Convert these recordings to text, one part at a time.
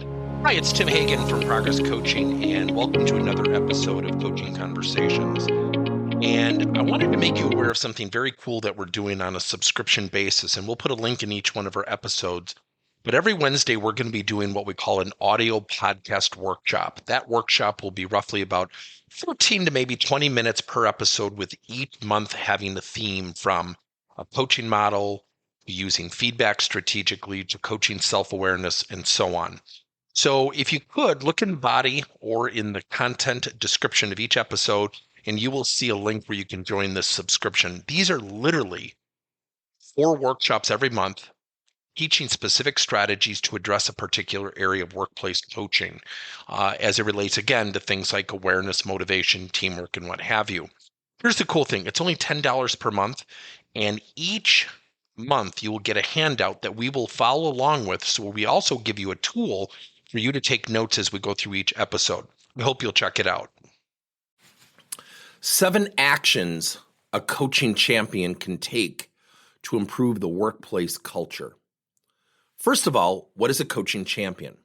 Hi, it's Tim Hagen from Progress Coaching, and welcome to another episode of Coaching Conversations. And I wanted to make you aware of something very cool that we're doing on a subscription basis, and we'll put a link in each one of our episodes. But every Wednesday, we're going to be doing what we call an audio podcast workshop. That workshop will be roughly about 14 to maybe 20 minutes per episode, with each month having a theme from a coaching model, using feedback strategically, to coaching self-awareness, and so on. So if you could, look in the body or in the content description of each episode, and you will see a link where you can join this subscription. These are literally 4 workshops every month, teaching specific strategies to address a particular area of workplace coaching, as it relates, again, to things like awareness, motivation, teamwork, and what have you. Here's the cool thing. It's only $10 per month, and each month you will get a handout that we will follow along with. So we also give you a tool for you to take notes as we go through each episode. We hope you'll check it out. 7 actions a coaching champion can take to improve the workplace culture. First of all, what is a coaching champion?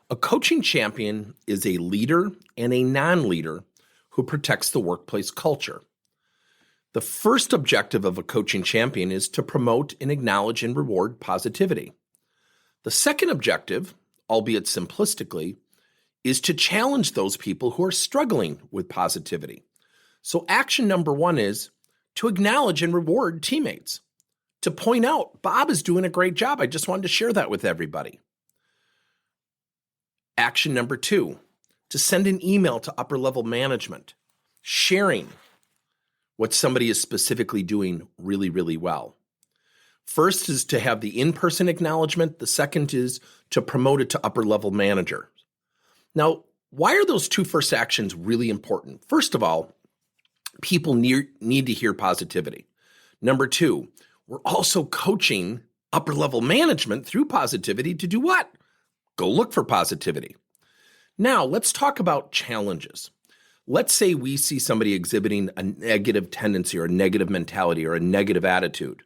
A coaching champion is a leader and a non-leader who protects the workplace culture. The first objective of a coaching champion is to promote and acknowledge and reward positivity. The second objective, albeit simplistically, is to challenge those people who are struggling with positivity. So action number 1 is to acknowledge and reward teammates, to point out, Bob is doing a great job. I just wanted to share that with everybody. Action number 2, to send an email to upper level management, sharing what somebody is specifically doing really, really well. First is to have the in-person acknowledgement. The second is to promote it to upper level manager. Now, why are those 2 first actions really important? First of all, people need to hear positivity. Number 2, we're also coaching upper level management through positivity to do what? Go look for positivity. Now, let's talk about challenges. Let's say we see somebody exhibiting a negative tendency or a negative mentality or a negative attitude.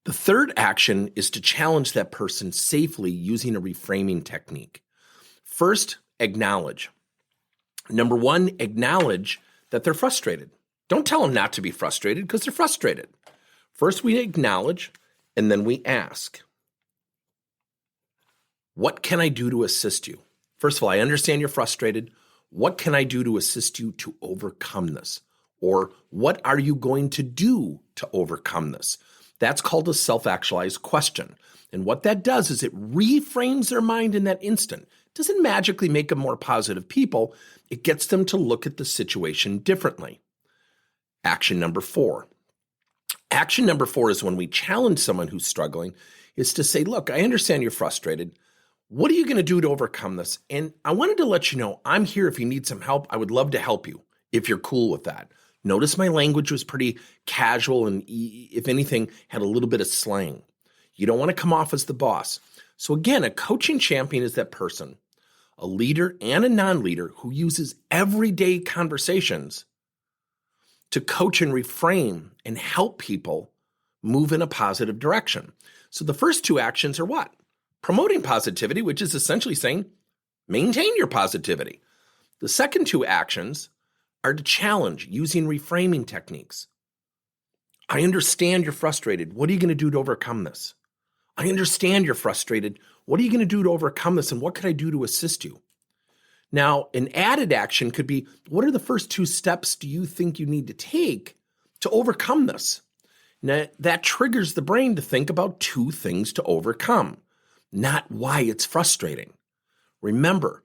The third action is to challenge that person safely using a reframing technique. First, acknowledge. Number 1, acknowledge that they're frustrated. Don't tell them not to be frustrated because they're frustrated. First, we acknowledge, and then we ask, what can I do to assist you? First of all, I understand you're frustrated. What can I do to assist you to overcome this? Or what are you going to do to overcome this? That's called a self-actualized question. And what that does is it reframes their mind in that instant. It doesn't magically make them more positive people. It gets them to look at the situation differently. Action number 4. Action number 4 is when we challenge someone who's struggling, is to say, look, I understand you're frustrated. What are you going to do to overcome this? And I wanted to let you know, I'm here if you need some help. I would love to help you if you're cool with that. Notice my language was pretty casual and, if anything, had a little bit of slang. You don't want to come off as the boss. So again, a coaching champion is that person, a leader and a non-leader who uses everyday conversations to coach and reframe and help people move in a positive direction. So the first 2 actions are what? Promoting positivity, which is essentially saying, maintain your positivity. The second 2 actions are to challenge using reframing techniques. I understand you're frustrated. What are you going to do to overcome this? I understand you're frustrated. What are you going to do to overcome this? And what could I do to assist you? Now, an added action could be, what are the first 2 steps do you think you need to take to overcome this? Now, that triggers the brain to think about 2 things to overcome, not why it's frustrating. Remember,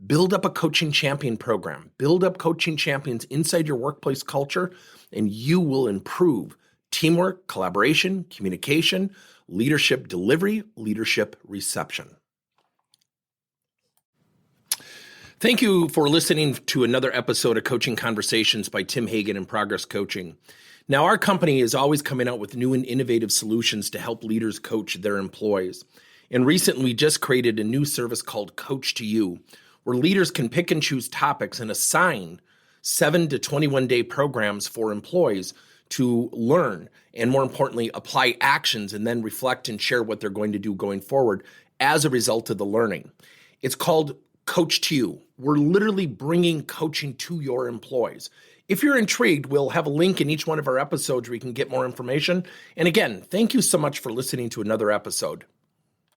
build up a coaching champion program. Build up coaching champions inside your workplace culture, and you will improve teamwork, collaboration, communication, leadership delivery, leadership reception. Thank you for listening to another episode of Coaching Conversations by Tim Hagen and Progress Coaching. Now, our company is always coming out with new and innovative solutions to help leaders coach their employees. And recently, we just created a new service called Coach to You, where leaders can pick and choose topics and assign 7 to 21-day programs for employees to learn and, more importantly, apply actions and then reflect and share what they're going to do going forward as a result of the learning. It's called Coach to You. We're literally bringing coaching to your employees. If you're intrigued, we'll have a link in each one of our episodes where you can get more information. And again, thank you so much for listening to another episode.